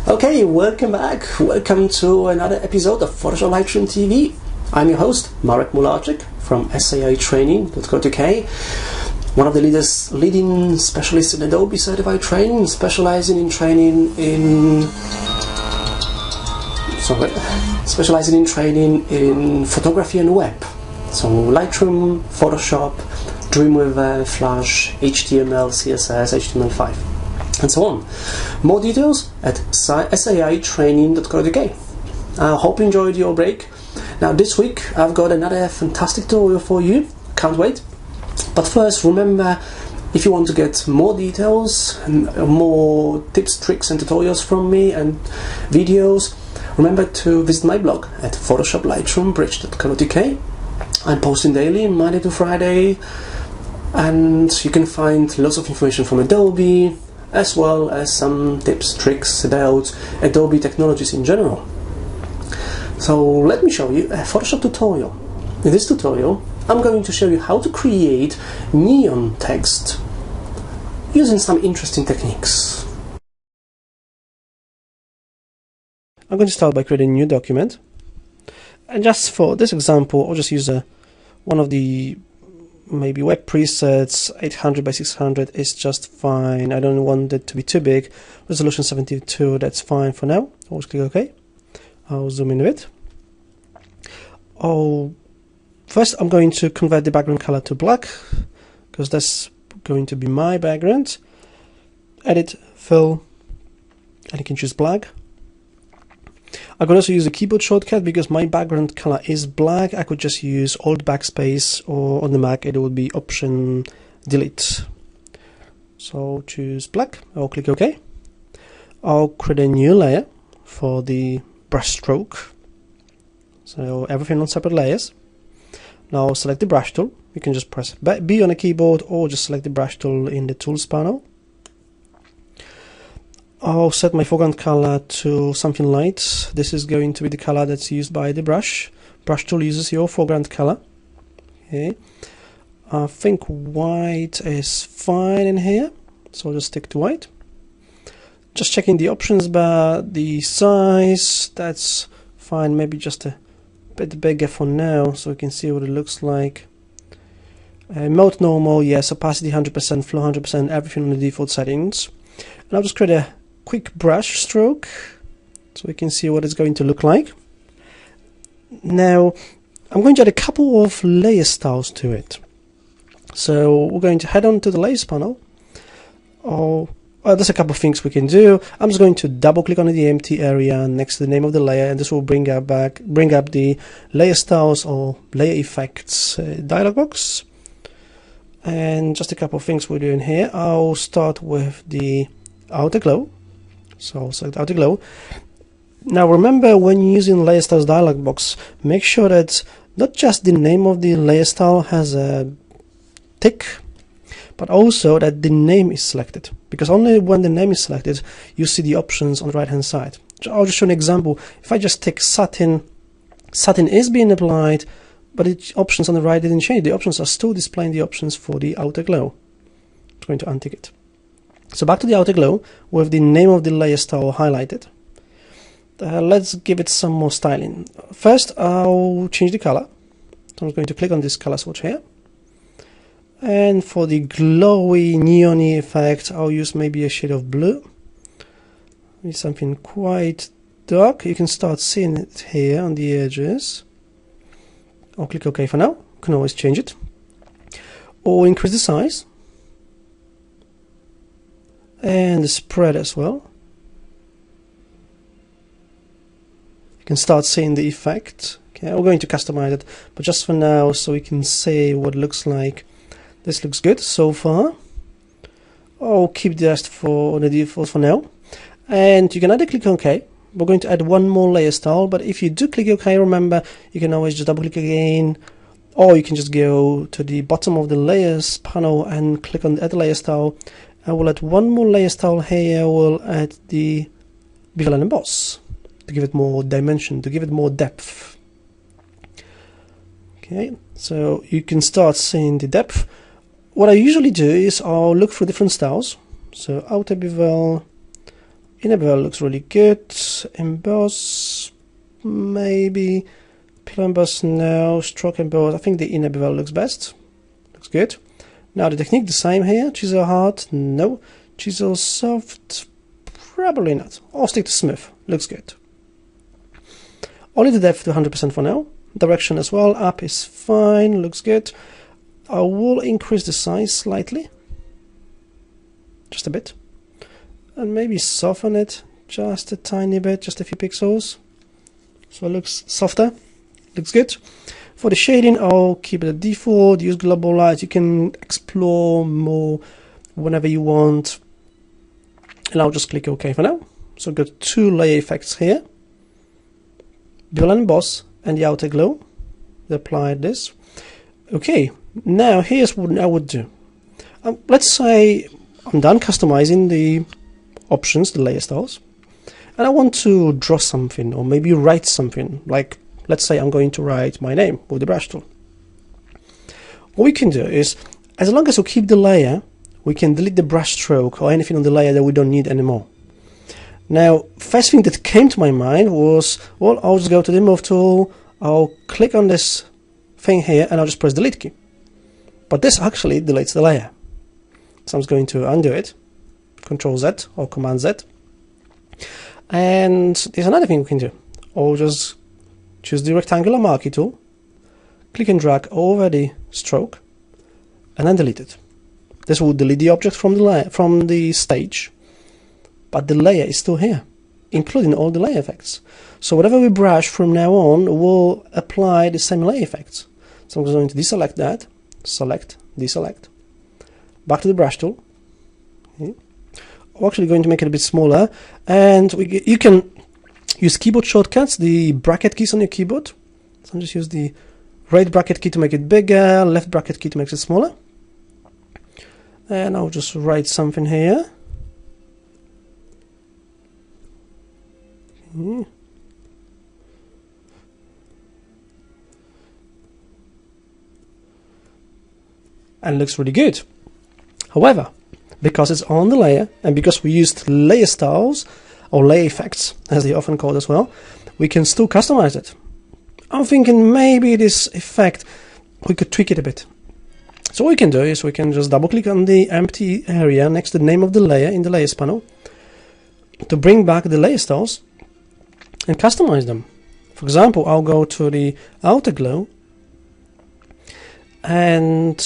Okay, welcome back. Welcome to another episode of Photoshop Lightroom TV. I'm your host, Marek Mularczyk from SAItraining.co.uk, one of the leading specialists in Adobe Certified training, specializing in training in photography and web. So Lightroom, Photoshop, Dreamweaver, Flash, HTML, CSS, HTML5, and so on. More details at SAItraining.co.uk. I hope you enjoyed your break. Now this week I've got another fantastic tutorial for you. Can't wait. But first, remember, if you want to get more details and more tips, tricks and tutorials from me and videos, remember to visit my blog at PhotoshopLightroomTV.co.uk. I'm posting daily, Monday to Friday, and you can find lots of information from Adobe, as well as some tips, tricks about Adobe technologies in general. So let me show you a Photoshop tutorial. In this tutorial, I'm going to show you how to create neon text using some interesting techniques. I'm going to start by creating a new document. And just for this example, I'll just use one of the maybe web presets. 800 by 600 is just fine. I don't want it to be too big. Resolution 72, that's fine for now. I'll just click OK. I'll zoom in a bit. First I'm going to convert the background color to black, because that's going to be my background. Edit, fill, and you can choose black. I could also use a keyboard shortcut because my background color is black. I could just use Alt Backspace, or on the Mac it would be Option Delete. So choose black. I'll click OK. I'll create a new layer for the brush stroke. So everything on separate layers. Now select the brush tool. You can just press B on a keyboard or just select the brush tool in the tools panel. I'll set my foreground color to something light. This is going to be the color that's used by the brush. Brush tool uses your foreground color. Okay. I think white is fine in here, so I'll just stick to white. Just checking the options bar, the size, that's fine. Maybe just a bit bigger for now, so we can see what it looks like. Mode normal, yes. Opacity 100%, flow 100%, everything on the default settings. And I'll just create a quick brush stroke so we can see what it's going to look like. Now I'm going to add a couple of layer styles to it. So we're going to head on to the layers panel. There's a couple of things we can do. I'm just going to double click on the empty area next to the name of the layer, and this will bring up the layer styles or layer effects dialog box. And just a couple of things we're doing here. I'll start with the outer glow. So I'll select outer glow. Now remember, when you're using layer styles dialog box, make sure that not just the name of the layer style has a tick, but also that the name is selected, because only when the name is selected you see the options on the right hand side. I'll just show an example. If I just tick satin, satin is being applied, but the options on the right didn't change. The options are still displaying the options for the outer glow. I'm going to untick it. So back to the outer glow with the name of the layer style highlighted. Let's give it some more styling. First I'll change the color. So I'm going to click on this color swatch here. And for the glowy neon-y effect, I'll use maybe a shade of blue. Maybe something quite dark. You can start seeing it here on the edges. I'll click OK for now. You can always change it. Or increase the size. And the spread as well. You can start seeing the effect. Okay, we're going to customize it, but just for now, so we can see what it looks like. This looks good so far. I'll keep the rest for the default for now. And you can either click OK. We're going to add one more layer style, but if you do click OK, remember, you can always just double click again, or you can just go to the bottom of the layers panel and click on add layer style. And we'll add one more layer style here. We'll add the bevel and emboss to give it more dimension, to give it more depth. Okay, so you can start seeing the depth. What I usually do is I'll look for different styles. So outer bevel, Inner bevel looks really good. Emboss, maybe. Pillar emboss, no. Stroke emboss, I think the inner bevel looks best. Looks good. Now the technique the same here. Chisel hard, no. Chisel soft, probably not. Or stick to smooth, looks good. Only the depth to 100% for now. Direction as well, up is fine, looks good. I will increase the size slightly. Just a bit. And maybe soften it just a tiny bit, just a few pixels. So it looks softer, looks good. For the shading, I'll keep it at default, use global light. You can explore more whenever you want. And I'll just click OK for now. So I've got two layer effects here. Bevel and emboss and the outer glow. Apply this. Okay, now here's what I would do. Let's say I'm done customizing the options, the layer styles, and I want to draw something or maybe write something. Like, let's say I'm going to write my name with the brush tool. What we can do is, as long as we keep the layer, we can delete the brush stroke or anything on the layer that we don't need anymore. Now, first thing that came to my mind was, well, I'll just go to the move tool, I'll click on this thing here and I'll just press delete key. But this actually deletes the layer. So I'm just going to undo it, Control Z or Command Z. And there's another thing we can do. I'll just choose the rectangular marquee tool, click and drag over the stroke, and then delete it. This will delete the object from the layer, from the stage, but the layer is still here, including all the layer effects. So whatever we brush from now on will apply the same layer effects. So I'm just going to deselect that, select, deselect, back to the brush tool. Okay. I'm actually going to make it a bit smaller, and you can use keyboard shortcuts, the bracket keys on your keyboard. So I'll just use the right bracket key to make it bigger, left bracket key to make it smaller. And I'll just write something here. Okay. And it looks really good. However, because it's on the layer and because we used layer styles or layer effects, as they often called as well, we can still customize it. I'm thinking maybe this effect, we could tweak it a bit. So what we can do is we can just double click on the empty area next to the name of the layer in the layers panel to bring back the layer styles and customize them. For example, I'll go to the outer glow and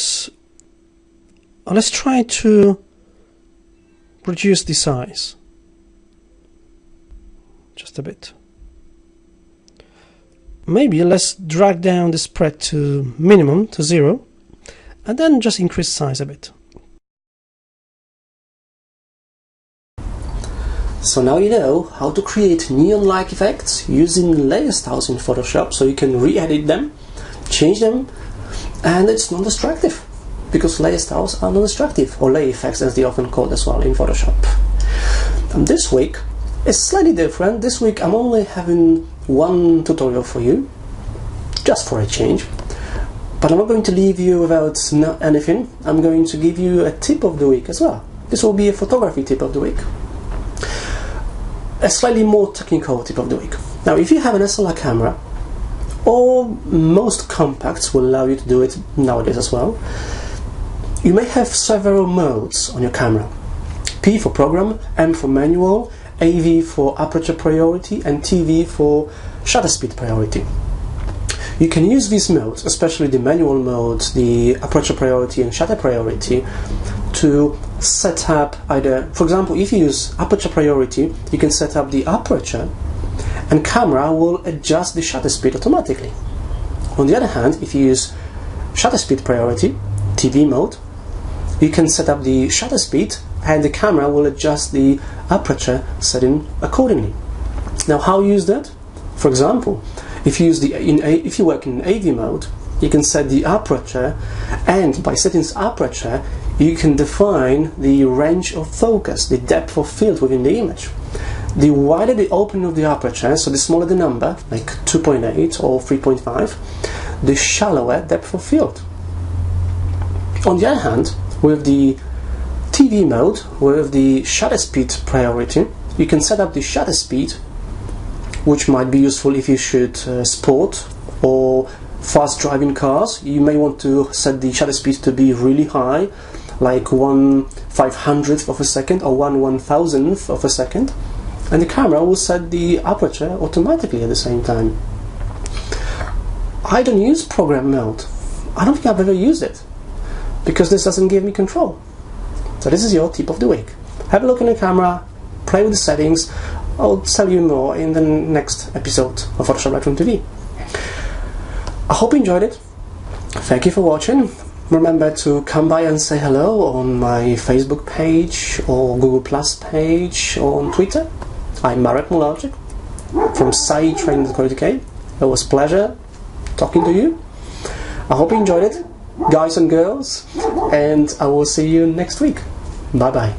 let's try to reduce the size just a bit. Maybe let's drag down the spread to minimum, to 0, and then just increase size a bit. So now you know how to create neon-like effects using layer styles in Photoshop, so you can re-edit them, change them, and it's non-destructive, because layer styles are non-destructive, or layer effects as they often called as well in Photoshop. And this week is slightly different. This week I'm only having one tutorial for you, just for a change. But I'm not going to leave you without anything. I'm going to give you a tip of the week as well. This will be a photography tip of the week. A slightly more technical tip of the week. Now, if you have an SLR camera, or most compacts will allow you to do it nowadays as well, you may have several modes on your camera. P for program, M for manual, AV for aperture priority, and TV for shutter speed priority. You can use these modes, especially the manual mode, the aperture priority and shutter priority, to set up either, for example, if you use aperture priority, you can set up the aperture and camera will adjust the shutter speed automatically. On the other hand, if you use shutter speed priority, TV mode, you can set up the shutter speed and the camera will adjust the aperture setting accordingly. Now, how you use that? For example, if you use if you work in AV mode, you can set the aperture, and by setting aperture, you can define the range of focus, the depth of field within the image. The wider the opening of the aperture, so the smaller the number, like 2.8 or 3.5, the shallower depth of field. On the other hand, with the TV mode, with the shutter speed priority, you can set up the shutter speed, which might be useful if you shoot sport or fast driving cars. You may want to set the shutter speed to be really high, like 1/500th of a second or 1/1000th of a second, and the camera will set the aperture automatically at the same time. I don't use program mode. I don't think I've ever used it, because this doesn't give me control. So this is your tip of the week. Have a look in the camera, play with the settings. I'll tell you more in the next episode of Photoshop Lightroom TV. I hope you enjoyed it. Thank you for watching. Remember to come by and say hello on my Facebook page or Google Plus page or on Twitter. I'm Marek Mularczyk from SciTraining.co.uk. It was a pleasure talking to you. I hope you enjoyed it, guys and girls, and I will see you next week. Bye bye.